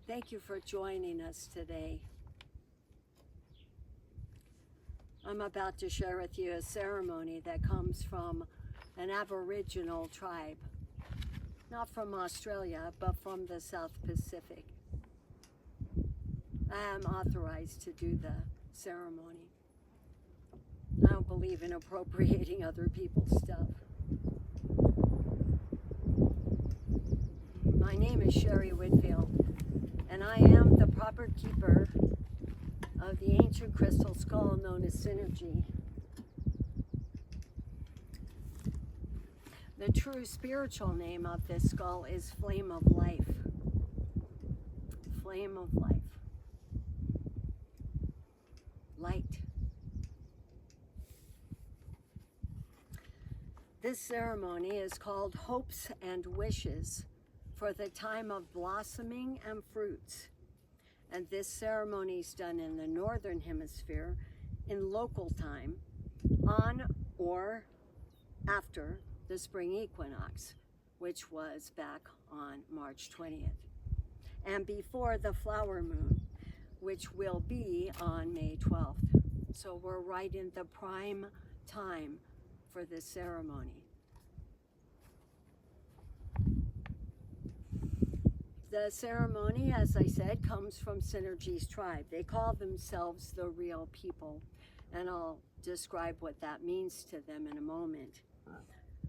Thank you for joining us today. I'm about to share with you a ceremony that comes from an Aboriginal tribe, not from Australia, but from the South Pacific. I am authorized to do the ceremony. I don't believe in appropriating other people's stuff. My name is Whitfield, and I am the proper keeper of the ancient crystal skull known as Synergy. The true spiritual name of this skull is Flame of Life. Flame of Life. Light. This ceremony is called Hopes and Wishes for the time of blossoming and fruits. And this ceremony is done in the Northern Hemisphere in local time on or after the spring equinox, which was back on March 20th, and before the flower moon, which will be on May 12th. So we're right in the prime time for this ceremony. The ceremony, as I said, comes from Synergy's tribe. They call themselves the real people, and I'll describe what that means to them in a moment.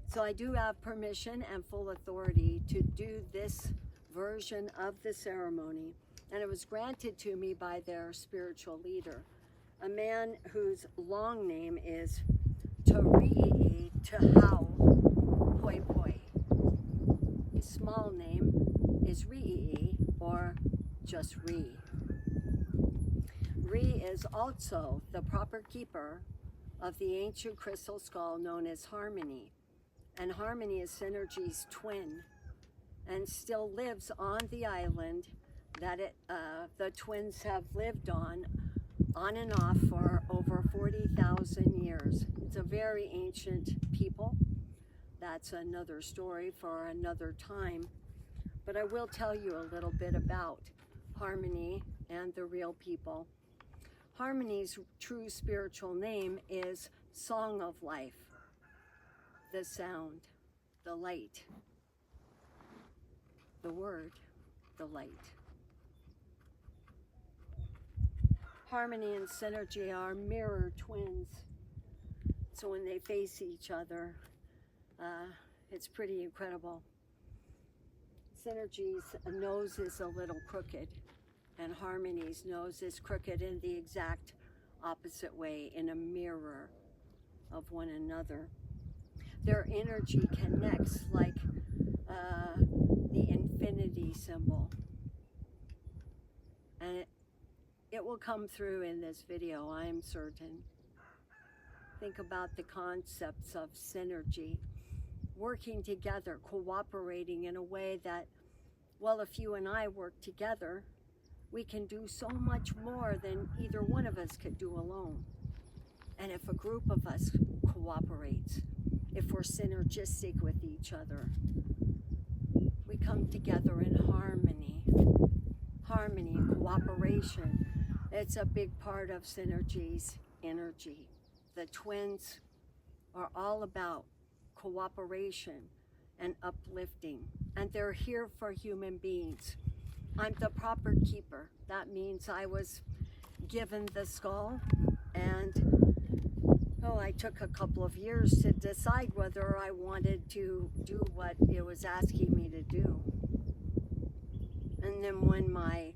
So I do have permission and full authority to do this version of the ceremony, and it was granted to me by their spiritual leader, a man whose long name is Tarii Tahau Poi Poi. His small name is Rii, or just Ri. Ri is also the proper keeper of the ancient crystal skull known as Harmony. And Harmony is Synergy's twin and still lives on the island that the twins have lived on and off for over 40,000 years. It's a very ancient people. That's another story for another time. But I will tell you a little bit about Harmony and the real people. Harmony's true spiritual name is Song of Life, the sound, the light, the word, the light. Harmony and Synergy are mirror twins. So when they face each other, it's pretty incredible. Synergy's nose is a little crooked, and Harmony's nose is crooked in the exact opposite way, in a mirror of one another. Their energy connects like the infinity symbol. And it will come through in this video, I'm certain. Think about the concepts of synergy, working together, cooperating in a way that, well, if you and I work together, we can do so much more than either one of us could do alone. And if a group of us cooperates, if we're synergistic with each other, we come together in harmony. Harmony and cooperation. It's a big part of Synergy's energy. The twins are all about cooperation and uplifting, and they're here for human beings. I'm the proper keeper. That means I was given the skull, and I took a couple of years to decide whether I wanted to do what it was asking me to do. And then when my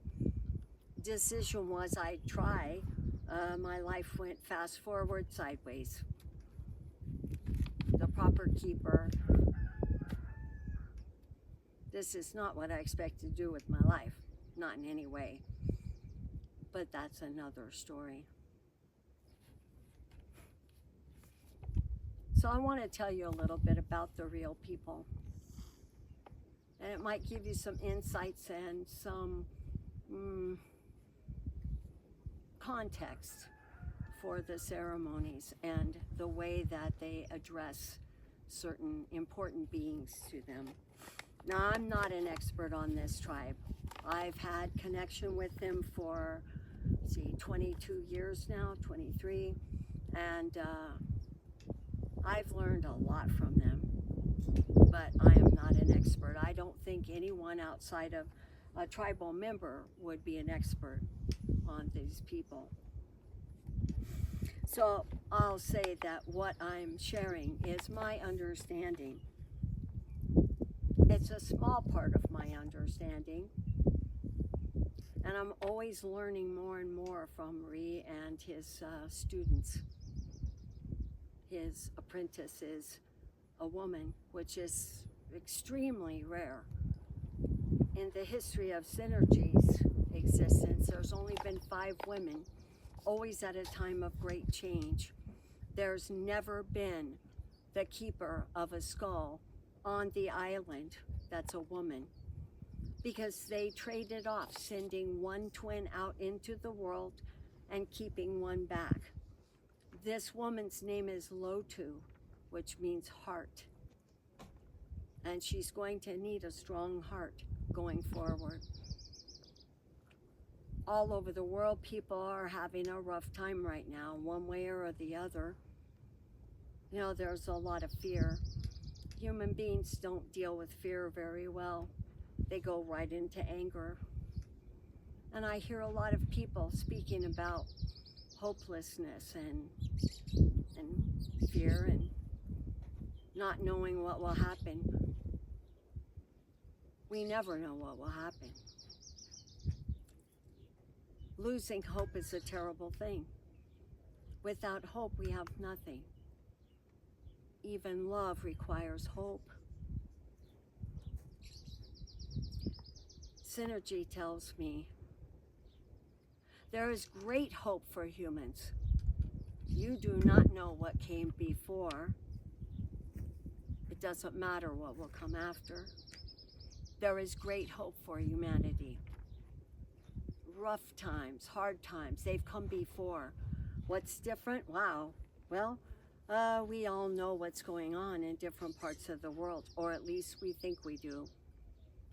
decision was I'd try, my life went fast forward sideways. The proper keeper. This is not what I expect to do with my life, not in any way. But that's another story. So I want to tell you a little bit about the real people. And it might give you some insights and some context for the ceremonies and the way that they address certain important beings to them. Now, I'm not an expert on this tribe. I've had connection with them for, 22 years now, 23, and I've learned a lot from them, but I am not an expert. I don't think anyone outside of a tribal member would be an expert on these people. So I'll say that what I'm sharing is my understanding. It's a small part of my understanding, and I'm always learning more and more from Ree and his students. His apprentice is a woman, which is extremely rare. In the history of Synergy's existence, there's only been 5 women, always at a time of great change. There's never been the keeper of a skull on the island that's a woman, because they traded off, sending one twin out into the world and keeping one back. This woman's name is Lotu, which means heart. And she's going to need a strong heart going forward. All over the world, people are having a rough time right now, one way or the other. There's a lot of fear. Human beings don't deal with fear very well. They go right into anger. And I hear a lot of people speaking about hopelessness and fear and not knowing what will happen. We never know what will happen. Losing hope is a terrible thing. Without hope, we have nothing. Even love requires hope. Synergy tells me there is great hope for humans. You do not know what came before. It doesn't matter what will come after. There is great hope for humanity. Rough times, hard times, they've come before. What's different? Wow. Well, we all know what's going on in different parts of the world, or at least we think we do.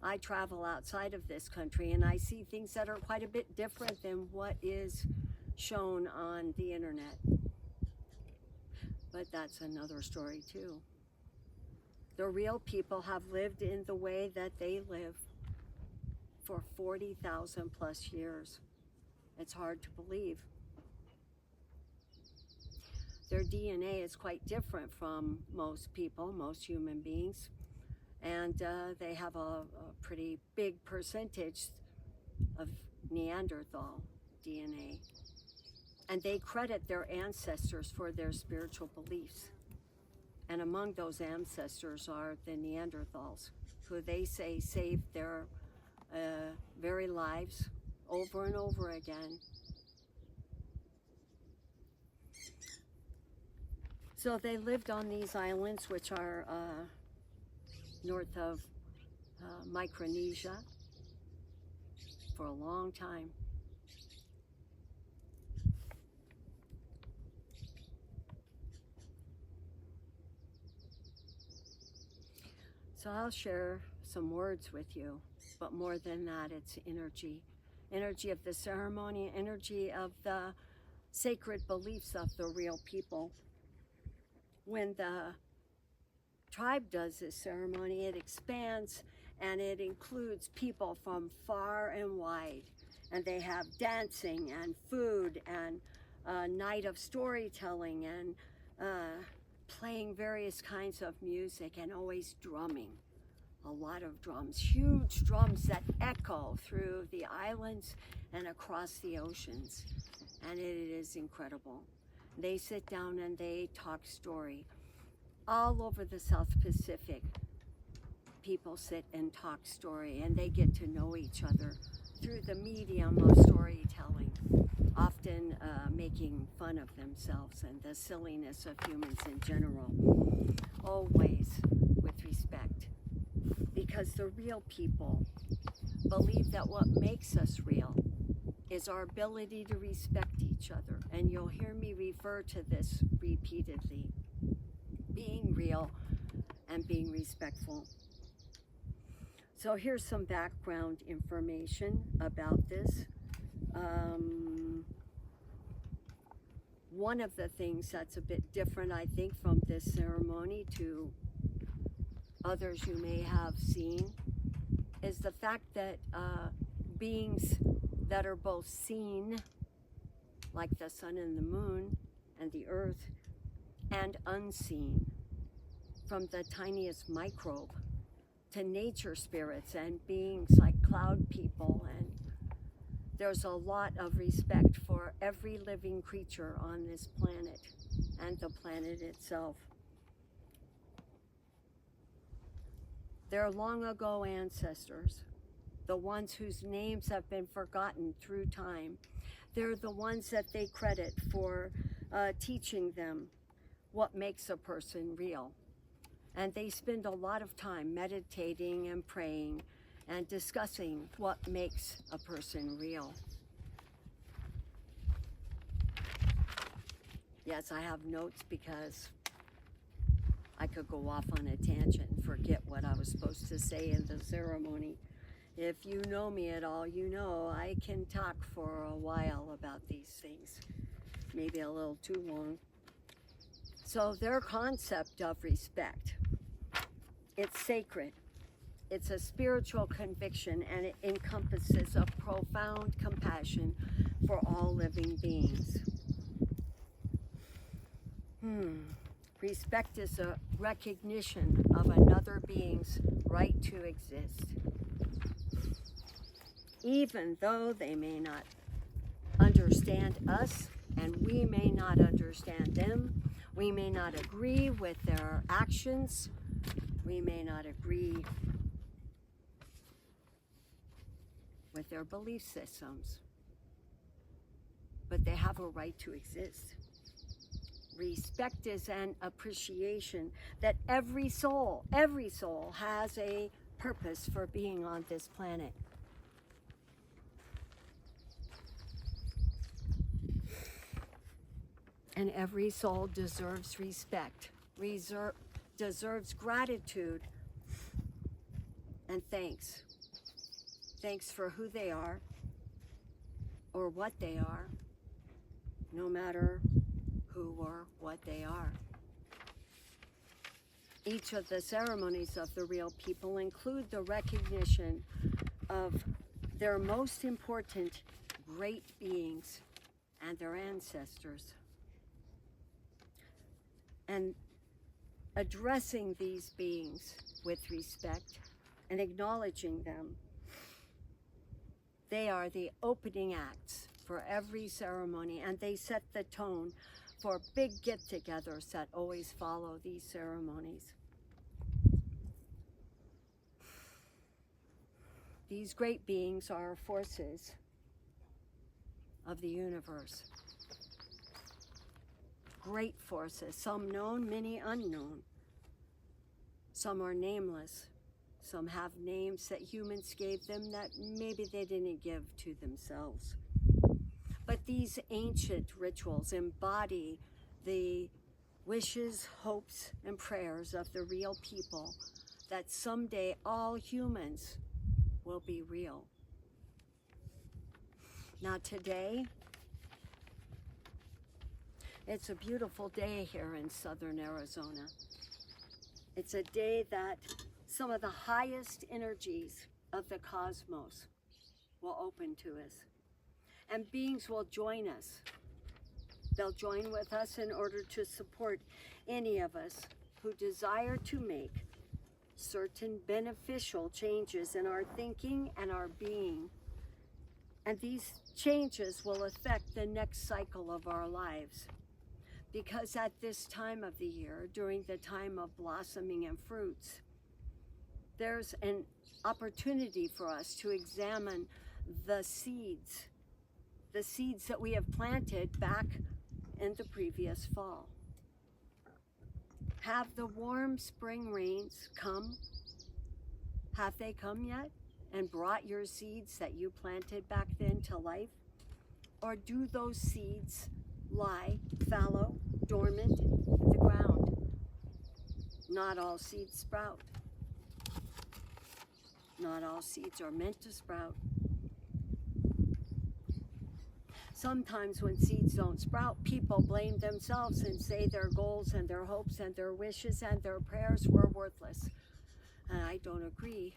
I travel outside of this country and I see things that are quite a bit different than what is shown on the internet. But that's another story too. The real people have lived in the way that they live for 40,000 plus years. It's hard to believe. Their DNA is quite different from most people, most human beings, and they have a pretty big percentage of Neanderthal DNA. And they credit their ancestors for their spiritual beliefs. And among those ancestors are the Neanderthals, who they say saved their very lives over and over again. So they lived on these islands, which are north of Micronesia, for a long time. So I'll share some words with you, but more than that, it's energy. Energy of the ceremony, energy of the sacred beliefs of the real people. When the tribe does this ceremony, it expands and it includes people from far and wide. And they have dancing and food and a night of storytelling and playing various kinds of music, and always drumming. A lot of drums, huge drums that echo through the islands and across the oceans. And it is incredible. They sit down and they talk story. All over the South Pacific, people sit and talk story, and they get to know each other through the medium of storytelling, often making fun of themselves and the silliness of humans in general, always with respect. Because the real people believe that what makes us real is our ability to respect each other. And you'll hear me refer to this repeatedly. Being real and being respectful. So here's some background information about this. One of the things that's a bit different, I think, from this ceremony to others you may have seen is the fact that beings that are both seen, like the sun and the moon and the earth, and unseen, from the tiniest microbe to nature spirits and beings like cloud people. And there's a lot of respect for every living creature on this planet and the planet itself. Their long ago ancestors, the ones whose names have been forgotten through time, they're the ones that they credit for teaching them what makes a person real. And they spend a lot of time meditating and praying and discussing what makes a person real. Yes, I have notes because I could go off on a tangent and forget what I was supposed to say in the ceremony. If you know me at all, you know I can talk for a while about these things, maybe a little too long. So their concept of respect, it's sacred. It's a spiritual conviction, and it encompasses a profound compassion for all living beings. Respect is a recognition of another being's right to exist. Even though they may not understand us, and we may not understand them, we may not agree with their actions, we may not agree with their belief systems, but they have a right to exist. Respect is an appreciation that every soul has a purpose for being on this planet. And every soul deserves respect, deserves gratitude, and thanks. Thanks for who they are or what they are, no matter who or what they are. Each of the ceremonies of the real people include the recognition of their most important great beings and their ancestors. And addressing these beings with respect and acknowledging them. They are the opening acts for every ceremony, and they set the tone for big get-togethers that always follow these ceremonies. These great beings are forces of the universe. Great forces, some known, many unknown. Some are nameless. Some have names that humans gave them that maybe they didn't give to themselves. But these ancient rituals embody the wishes, hopes, and prayers of the real people that someday all humans will be real. Now today, it's a beautiful day here in Southern Arizona. It's a day that some of the highest energies of the cosmos will open to us. And beings will join us. They'll join with us in order to support any of us who desire to make certain beneficial changes in our thinking and our being. And these changes will affect the next cycle of our lives. Because at this time of the year, during the time of blossoming and fruits, there's an opportunity for us to examine the seeds that we have planted back in the previous fall. Have the warm spring rains come? Have they come yet and brought your seeds that you planted back then to life? Or do those seeds lie fallow, dormant in the ground? Not all seeds sprout. Not all seeds are meant to sprout. Sometimes when seeds don't sprout, people blame themselves and say their goals and their hopes and their wishes and their prayers were worthless. And I don't agree.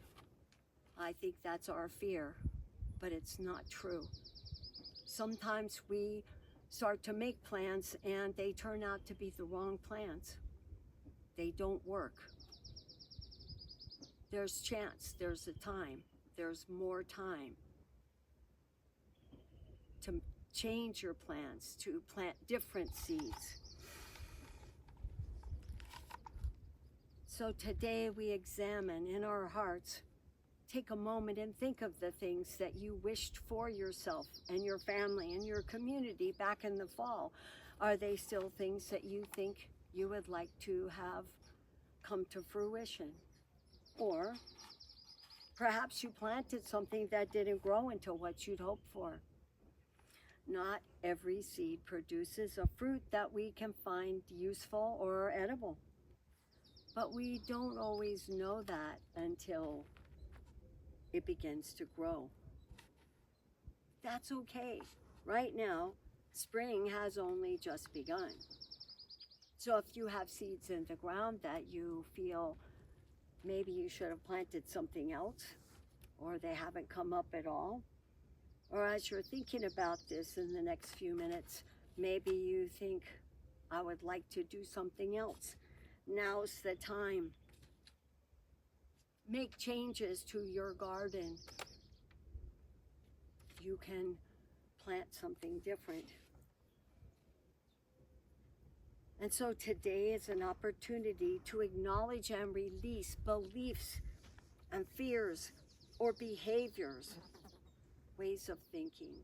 I think that's our fear, but it's not true. Sometimes we start to make plans and they turn out to be the wrong plans. They don't work. There's chance, there's a time, there's more time to change your plans, to plant different seeds. So today we examine in our hearts, take a moment and think of the things that you wished for yourself and your family and your community back in the fall. Are they still things that you think you would like to have come to fruition? Or perhaps you planted something that didn't grow into what you'd hoped for. Not every seed produces a fruit that we can find useful or edible. But we don't always know that until it begins to grow. That's okay. Right now, spring has only just begun. So if you have seeds in the ground that you feel maybe you should have planted something else, or they haven't come up at all, or as you're thinking about this in the next few minutes, maybe you think, I would like to do something else. Now's the time. Make changes to your garden. You can plant something different. And so today is an opportunity to acknowledge and release beliefs and fears or behaviors, ways of thinking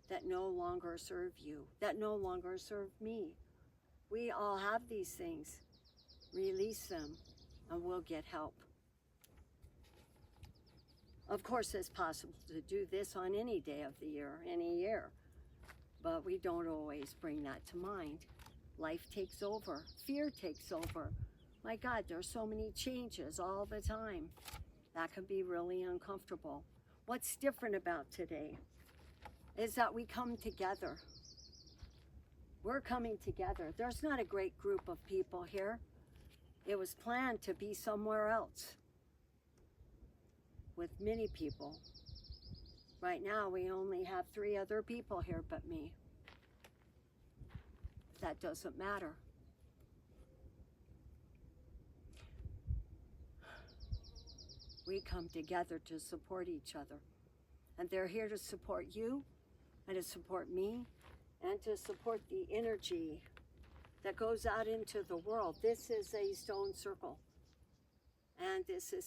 that no longer serve you, that no longer serve me. We all have these things. Release them and we'll get help. Of course, it's possible to do this on any day of the year, any year, but we don't always bring that to mind. Life takes over, fear takes over. My God, there's so many changes all the time. That can be really uncomfortable. What's different about today is that we come together. We're coming together. There's not a great group of people here. It was planned to be somewhere else with many people. Right now, we only have 3 other people here but me. That doesn't matter. We come together to support each other. And they're here to support you and to support me and to support the energy that goes out into the world. This is a stone circle. And this is